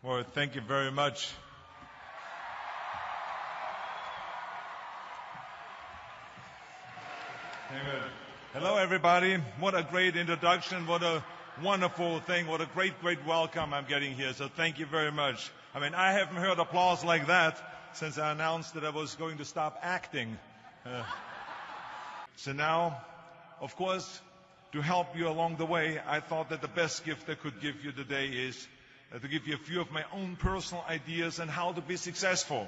Well, thank you very much. Amen. Hello, everybody. What a great introduction. What a wonderful thing. What a great welcome I'm getting here. So thank you very much. I mean, I haven't heard applause like that since I announced that I was going to stop acting. So now, of course, to help you along the way, I thought that the best gift I could give you today is to give you a few of my own personal ideas on how to be successful.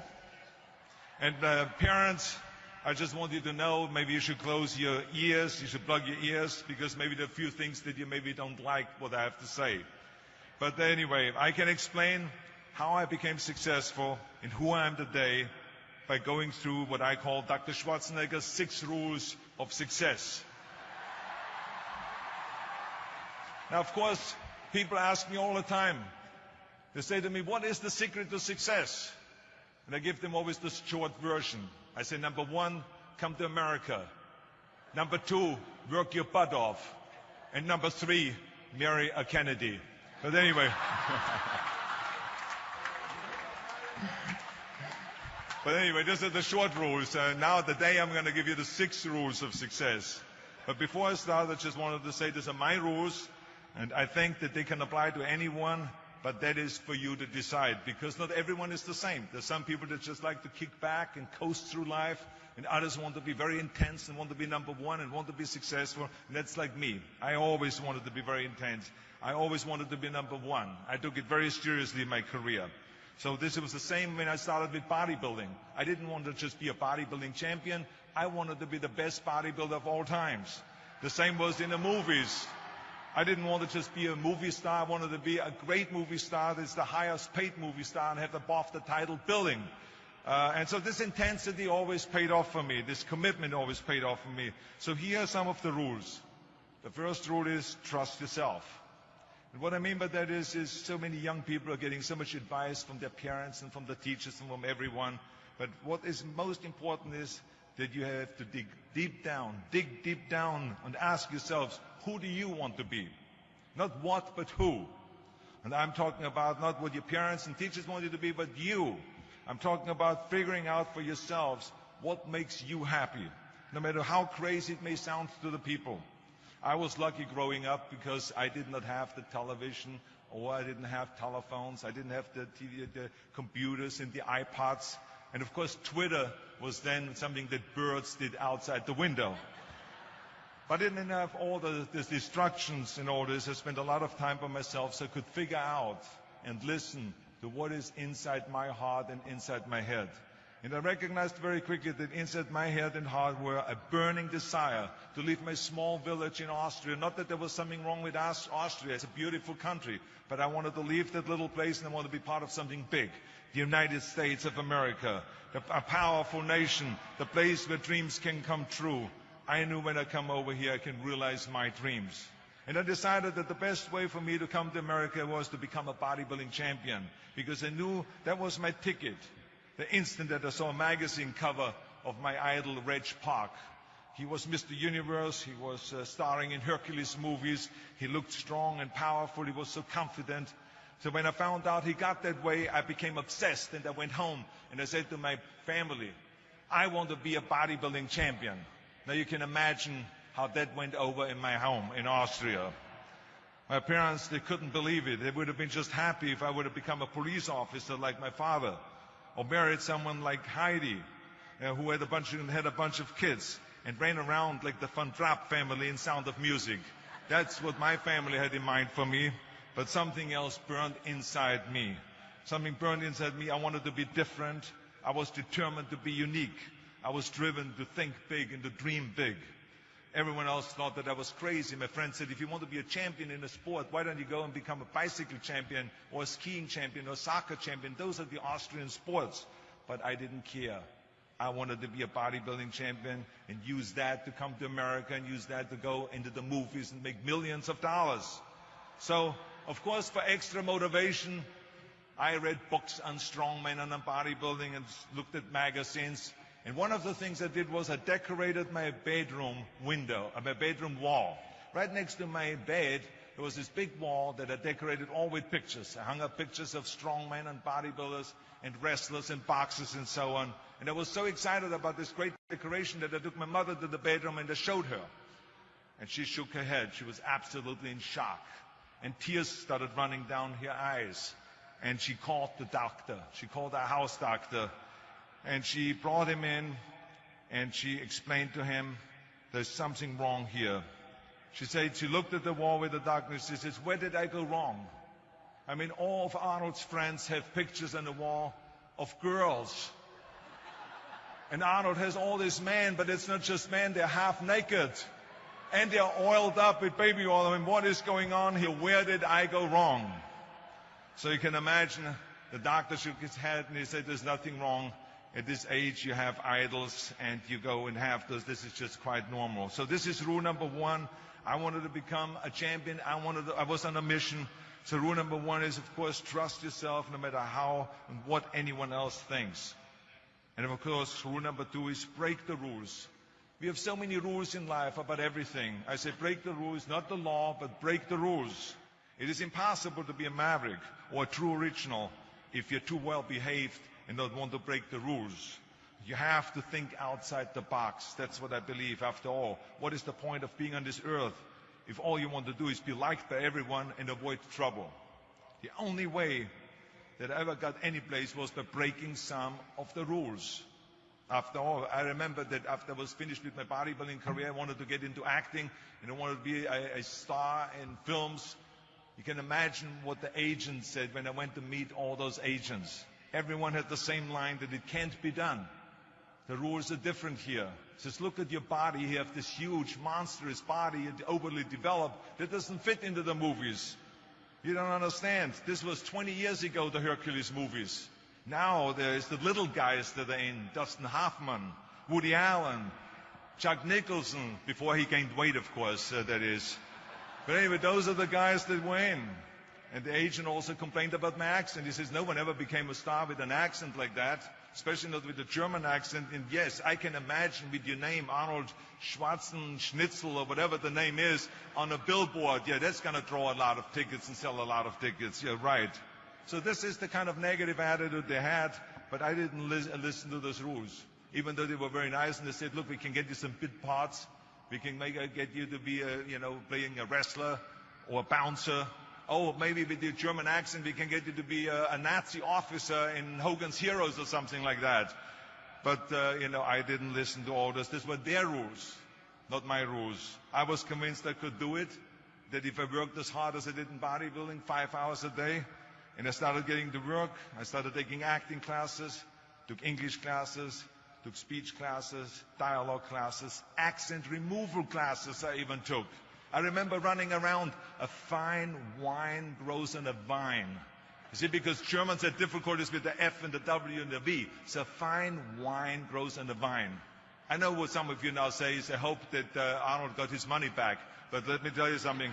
And parents, I just want you to know, maybe you should close your ears, you should plug your ears, because maybe there are a few things that you maybe don't like what I have to say. But anyway, I can explain how I became successful and who I am today by going through what I call Dr. Schwarzenegger's 6 rules of success. Now, of course, people ask me all the time, they say to me, what is the secret to success? And I give them always this short version. I say, number 1, come to America. Number 2, work your butt off. And number 3, marry a Kennedy. But anyway. But anyway, these are the short rules. Now today I'm going to give you the 6 rules of success. But before I start, I just wanted to say these are my rules. And I think that they can apply to anyone. But that is for you to decide, because not everyone is the same. There's some people that just like to kick back and coast through life, and others want to be very intense and want to be number 1 and want to be successful. And that's like me. I always wanted to be very intense. I always wanted to be number 1. I took it very seriously in my career. So this was the same when I started with bodybuilding. I didn't want to just be a bodybuilding champion. I wanted to be the best bodybuilder of all times. The same was in the movies. I didn't want to just be a movie star. I wanted to be a great movie star that's the highest paid movie star and have the BAFTA title billing. And so this intensity always paid off for me. This commitment always paid off for me. So here are some of the rules. The first rule is trust yourself. And what I mean by that is so many young people are getting so much advice from their parents and from the teachers and from everyone. But what is most important is that you have to dig deep down and ask yourselves, who do you want to be? Not what, but who. And I'm talking about not what your parents and teachers want you to be, but you. I'm talking about figuring out for yourselves what makes you happy, no matter how crazy it may sound to the people. I was lucky growing up because I did not have the television, or I didn't have telephones, I didn't have the computers and the iPods. And of course, Twitter was then something that birds did outside the window. But I didn't have all the distractions and all this. I spent a lot of time by myself so I could figure out and listen to what is inside my heart and inside my head. And I recognized very quickly that inside my head and heart were a burning desire to leave my small village in Austria. Not that there was something wrong with Austria. It's a beautiful country. But I wanted to leave that little place and I wanted to be part of something big. The United States of America, a powerful nation, the place where dreams can come true. I knew when I come over here, I can realize my dreams. And I decided that the best way for me to come to America was to become a bodybuilding champion, because I knew that was my ticket. The instant that I saw a magazine cover of my idol, Reg Park. He was Mr. Universe. He was starring in Hercules movies. He looked strong and powerful. He was so confident. So when I found out he got that way, I became obsessed, and I went home and I said to my family, I want to be a bodybuilding champion. Now you can imagine how that went over in my home in Austria. My parents, they couldn't believe it. They would have been just happy if I would have become a police officer like my father, or married someone like Heidi, who had a bunch of kids and ran around like the Van Trapp family in Sound of Music. That's what my family had in mind for me. But something else burned inside me. Something burned inside me. I wanted to be different. I was determined to be unique. I was driven to think big and to dream big. Everyone else thought that I was crazy. My friend said, if you want to be a champion in a sport, why don't you go and become a bicycle champion or a skiing champion or a soccer champion? Those are the Austrian sports. But I didn't care. I wanted to be a bodybuilding champion and use that to come to America and use that to go into the movies and make millions of dollars. So, of course, for extra motivation, I read books on strongmen and on bodybuilding and looked at magazines. And one of the things I did was I decorated my bedroom window, my bedroom wall. Right next to my bed, there was this big wall that I decorated all with pictures. I hung up pictures of strongmen and bodybuilders and wrestlers and boxers and so on. And I was so excited about this great decoration that I took my mother to the bedroom and I showed her. And she shook her head. She was absolutely in shock. And tears started running down her eyes. And she called the doctor. She called our house doctor. And she brought him in and she explained to him, there's something wrong here. She said, she looked at the wall with the doctor and she says, where did I go wrong? I mean, all of Arnold's friends have pictures on the wall of girls. And Arnold has all these men, but it's not just men, they're half naked. And they're oiled up with baby oil. I mean, what is going on here? Where did I go wrong? So you can imagine the doctor shook his head and he said, there's nothing wrong. At this age, you have idols and you go and have those. This is just quite normal. So this is rule number one. I wanted to become a champion. I was on a mission. So rule number one is, of course, trust yourself no matter how and what anyone else thinks. And of course, rule number two is break the rules. We have so many rules in life about everything. I say break the rules, not the law, but break the rules. It is impossible to be a maverick or a true original if you're too well behaved and don't want to break the rules. You have to think outside the box. That's what I believe. After all, what is the point of being on this earth if all you want to do is be liked by everyone and avoid trouble? The only way that I ever got any place was by breaking some of the rules. After all, I remember that after I was finished with my bodybuilding career, I wanted to get into acting and I wanted to be a star in films. You can imagine what the agents said when I went to meet all those agents. Everyone had the same line that it can't be done. The rules are different here. It says, look at your body. You have this huge, monstrous body, overly developed, that doesn't fit into the movies. You don't understand. This was 20 years ago, the Hercules movies. Now there's the little guys that are in, Dustin Hoffman, Woody Allen, Chuck Nicholson, before he gained weight, of course, that is. But anyway, those are the guys that were in. And the agent also complained about my accent. He says, no one ever became a star with an accent like that, especially not with a German accent. And yes, I can imagine with your name, Arnold Schwarzenegger, or whatever the name is, on a billboard. Yeah, that's going to draw a lot of tickets and sell a lot of tickets. Yeah, right. So this is the kind of negative attitude they had, but I didn't listen to those rules. Even though they were very nice and they said, look, we can get you some bit parts. We can get you to be, playing a wrestler or a bouncer. Oh, maybe with your German accent, we can get you to be a Nazi officer in Hogan's Heroes or something like that. But, I didn't listen to all this. These were their rules, not my rules. I was convinced I could do it, that if I worked as hard as I did in bodybuilding, 5 hours a day, and I started getting to work, I started taking acting classes, took English classes, took speech classes, dialogue classes, accent removal classes I even took. I remember running around, a fine wine grows on a vine. You see, because Germans had difficulties with the F and the W and the V. So fine wine grows on a vine. I know what some of you now say is, I hope that Arnold got his money back. But let me tell you something.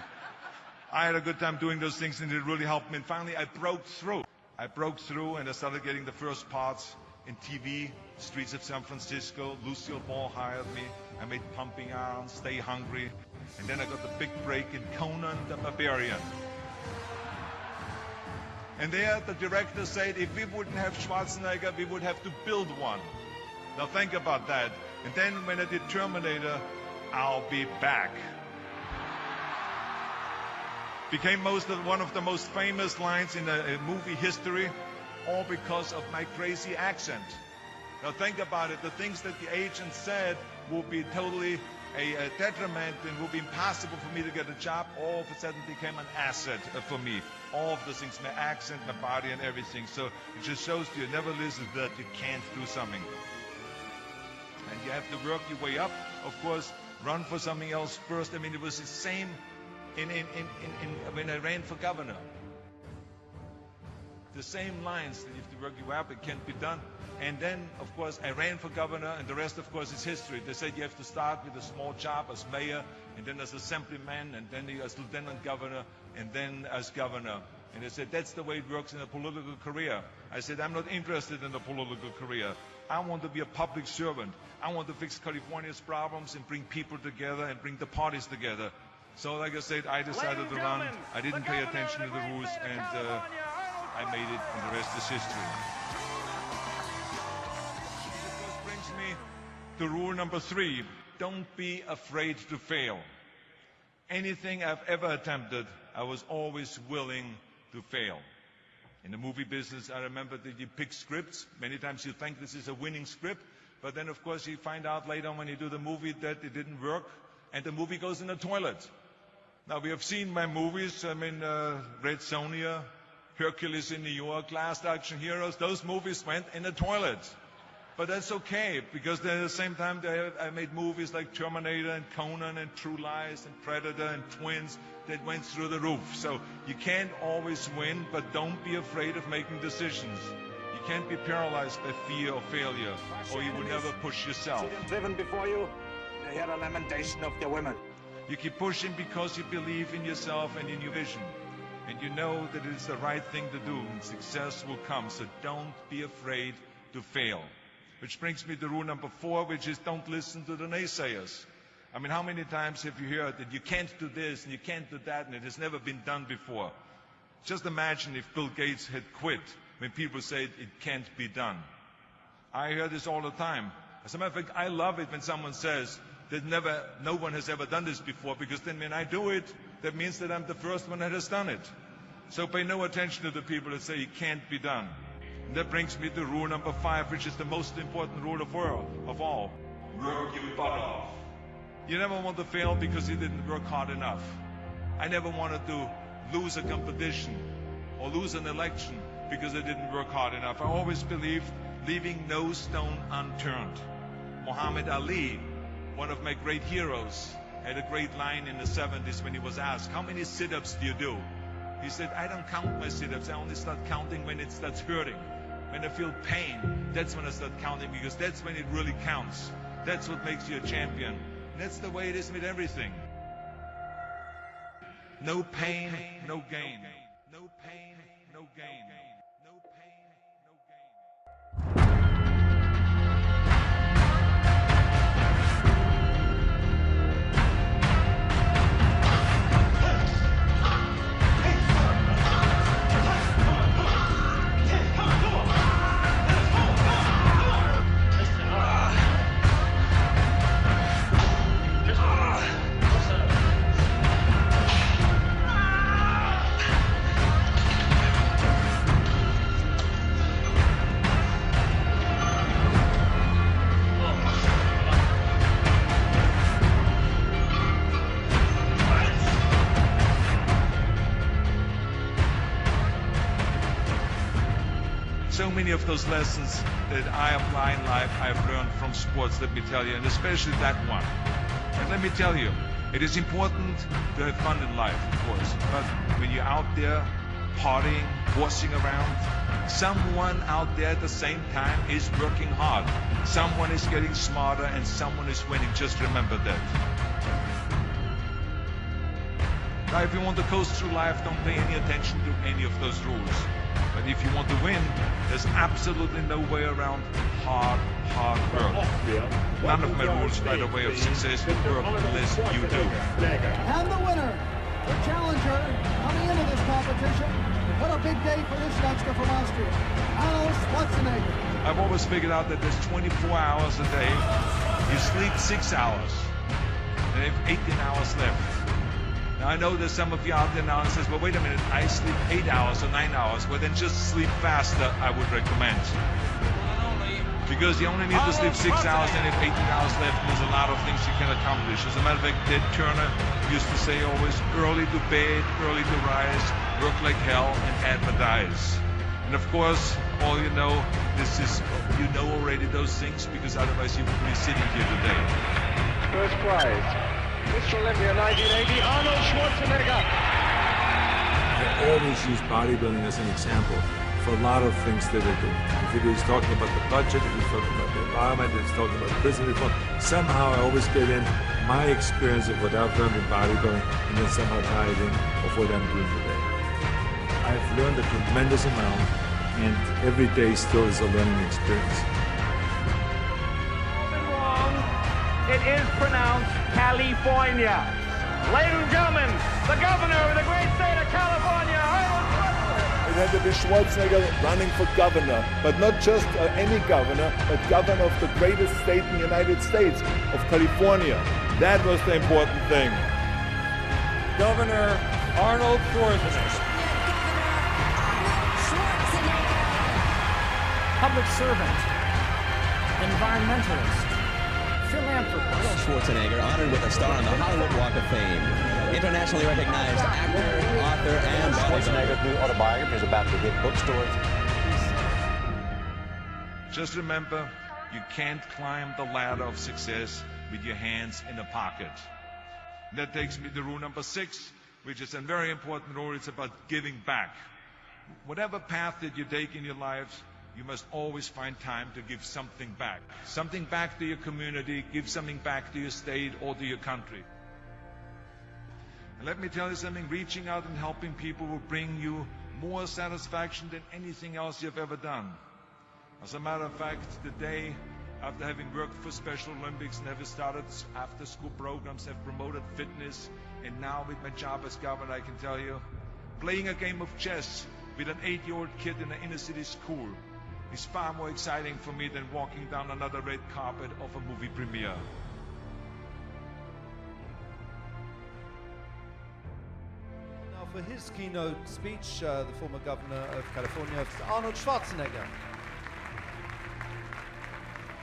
I had a good time doing those things and it really helped me. And finally, I broke through. I broke through and I started getting the first parts in TV, streets of San Francisco. Lucille Ball hired me. I made Pumping Iron, Stay Hungry. And then I got the big break in Conan the Barbarian. And there the director said, if we wouldn't have Schwarzenegger, we would have to build one. Now think about that. And then when I did Terminator, I'll be back. Became one of the most famous lines in movie history, all because of my crazy accent. Now think about it. The things that the agent said would be totally a detriment and would be impossible for me to get a job, all of a sudden became an asset for me. All of the things, my accent, my body and everything. So it just shows you never listen that you can't do something. And you have to work your way up. Of course, run for something else first. I mean, it was the same when I ran for governor. The same lines that you have to work your way up, it can't be done. And then, of course, I ran for governor, and the rest, of course, is history. They said you have to start with a small job as mayor, and then as assemblyman, and then as lieutenant governor, and then as governor. And they said, that's the way it works in a political career. I said, I'm not interested in a political career. I want to be a public servant. I want to fix California's problems and bring people together and bring the parties together. So like I said, I decided to run. I didn't pay attention to the rules, and I made it, and the rest is history. This brings me to rule number 3. Don't be afraid to fail. Anything I've ever attempted, I was always willing to fail. In the movie business, I remember that you pick scripts. Many times you think this is a winning script, but then of course you find out later when you do the movie that it didn't work, and the movie goes in the toilet. Now, we have seen my movies, Red Sonja, Hercules in New York, Last Action Heroes. Those movies went in the toilet. But that's okay, because at the same time I made movies like Terminator and Conan and True Lies and Predator and Twins that went through the roof. So you can't always win, but don't be afraid of making decisions. You can't be paralyzed by fear or failure, or you will never push yourself. See them driven before you, they hear the lamentation of the women. You keep pushing because you believe in yourself and in your vision. And you know that it is the right thing to do, and success will come. So don't be afraid to fail. Which brings me to rule number 4, which is don't listen to the naysayers. I mean, how many times have you heard that you can't do this and you can't do that, and it has never been done before? Just imagine if Bill Gates had quit when people said it can't be done. I hear this all the time. As a matter of fact, I love it when someone says that no one has ever done this before, because then when I do it, that means that I'm the first one that has done it. So pay no attention to the people that say it can't be done. And that brings me to rule number 5, which is the most important rule of all. Work your butt off. You never want to fail because you didn't work hard enough. I never wanted to lose a competition or lose an election because I didn't work hard enough. I always believed leaving no stone unturned. Muhammad Ali, one of my great heroes, had a great line in the 70s when he was asked, how many sit-ups do you do? He said, I don't count my sit-ups. I only start counting when it starts hurting. When I feel pain, that's when I start counting, because that's when it really counts. That's what makes you a champion. And that's the way it is with everything. No pain, no gain. No pain, no gain. No pain, no gain. So many of those lessons that I apply in life, I've learned from sports, let me tell you, and especially that one. And let me tell you, it is important to have fun in life, of course, but when you're out there partying, horsing around, someone out there at the same time is working hard. Someone is getting smarter and someone is winning. Just remember that. Now, if you want to coast through life, don't pay any attention to any of those rules. But if you want to win, there's absolutely no way around hard work. None of my rules by the way of success will work unless you do. And the winner, the challenger, coming into this competition, what a big day for this youngster from Austria, Arnold Schwarzenegger. I've always figured out that there's 24 hours a day. You sleep 6 hours, and you have 18 hours left. Now, I know there's some of you out there now and says, well, wait a minute, I sleep 8 hours or 9 hours. Well, then just sleep faster, I would recommend. Because you only need to sleep 6 hours and if 18 hours left, there's a lot of things you can accomplish. As a matter of fact, Ted Turner used to say always, early to bed, early to rise, work like hell, and advertise. And of course, all you know, you know already those things, because otherwise you wouldn't be sitting here today. First prize, Mr. Olympia 1980, Arnold Schwarzenegger. I always use bodybuilding as an example for a lot of things that I do. If it is talking about the budget, if it's talking about the environment, if it's talking about prison reform, somehow I always get in my experience of what I've learned in bodybuilding and then somehow tie it in of what I'm doing today. I've learned a tremendous amount, and every day still is a learning experience. It is pronounced California. Ladies and gentlemen, the governor of the great state of California, Arnold Schwarzenegger. It had to be Schwarzenegger running for governor, but not just any governor, but governor of the greatest state in the United States, of California. That was the important thing. Governor Arnold Schwarzenegger. Public servant, environmentalist, philanthropist. Arnold Schwarzenegger, honored with a star on the Hollywood Walk of Fame. Internationally recognized actor, author, and Schwarzenegger's new autobiography is about to hit bookstores. Just remember, you can't climb the ladder of success with your hands in a pocket. That takes me to rule number 6, which is a very important rule. It's about giving back. Whatever path that you take in your lives, you must always find time to give something back. Something back to your community, give something back to your state or to your country. And let me tell you something, reaching out and helping people will bring you more satisfaction than anything else you've ever done. As a matter of fact, today, after having worked for Special Olympics and having started after-school programs, have promoted fitness, and now with my job as governor, I can tell you, playing a game of chess with an 8-year-old kid in an inner-city school is far more exciting for me than walking down another red carpet of a movie premiere. Now for his keynote speech, the former governor of California, Arnold Schwarzenegger.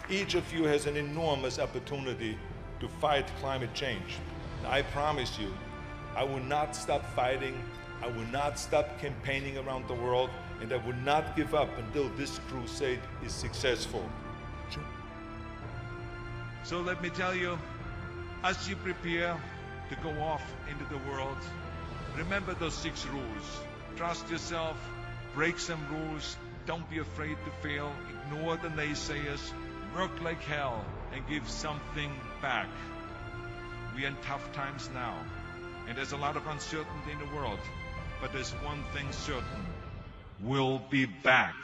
Each of you has an enormous opportunity to fight climate change. I promise you, I will not stop fighting, I will not stop campaigning around the world, and I will not give up until this crusade is successful. So let me tell you, as you prepare to go off into the world, remember those 6 rules. Trust yourself, break some rules, don't be afraid to fail, ignore the naysayers, work like hell, and give something back. We are in tough times now, and there's a lot of uncertainty in the world, but there's one thing certain. We'll be back.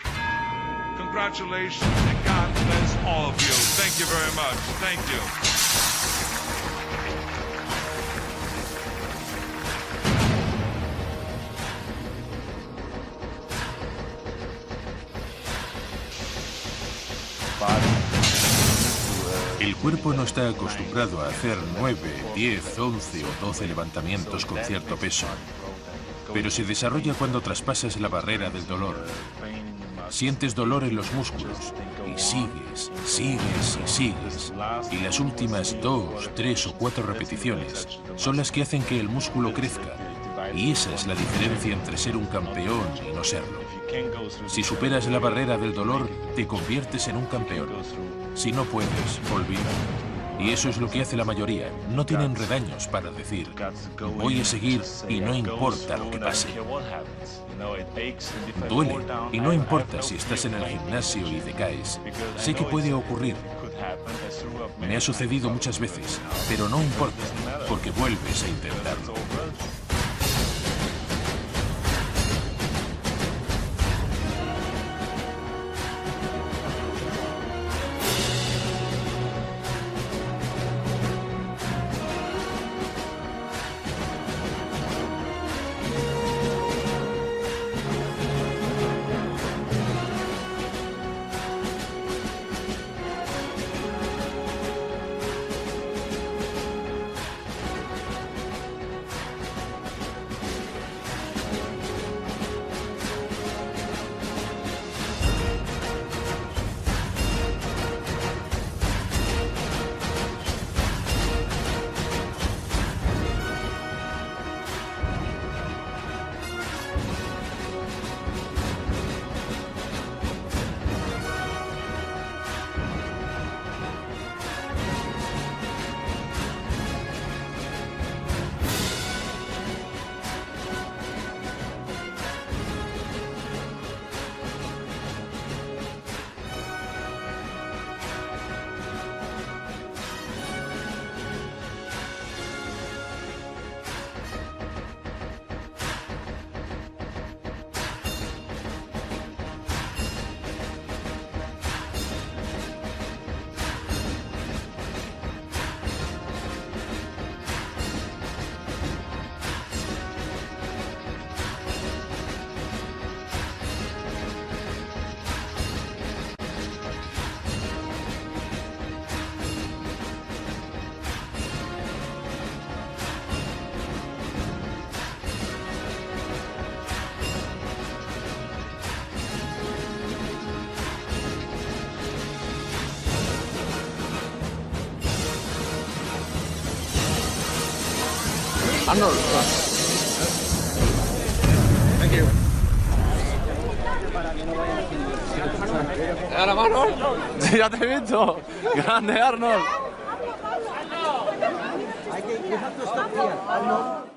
Congratulations, and God bless all of you. Thank you very much. Thank you. El cuerpo no está acostumbrado a hacer 9, 10, 11 o 12 levantamientos con cierto peso, pero se desarrolla cuando traspasas la barrera del dolor. Sientes dolor en los músculos y sigues, sigues y sigues. Y las últimas 2, 3 o 4 repeticiones son las que hacen que el músculo crezca. Y esa es la diferencia entre ser un campeón y no serlo. Si superas la barrera del dolor, te conviertes en un campeón. Si no puedes, olvida. Y eso es lo que hace la mayoría. No tienen redaños para decir, voy a seguir y no importa lo que pase. Duele y no importa si estás en el gimnasio y decaes. Sé que puede ocurrir. Me ha sucedido muchas veces, pero no importa, porque vuelves a intentarlo. Arnold. Thank you. ¿A la mano? Ya te he visto. Grande, Arnold. You have to stop here, Arnold.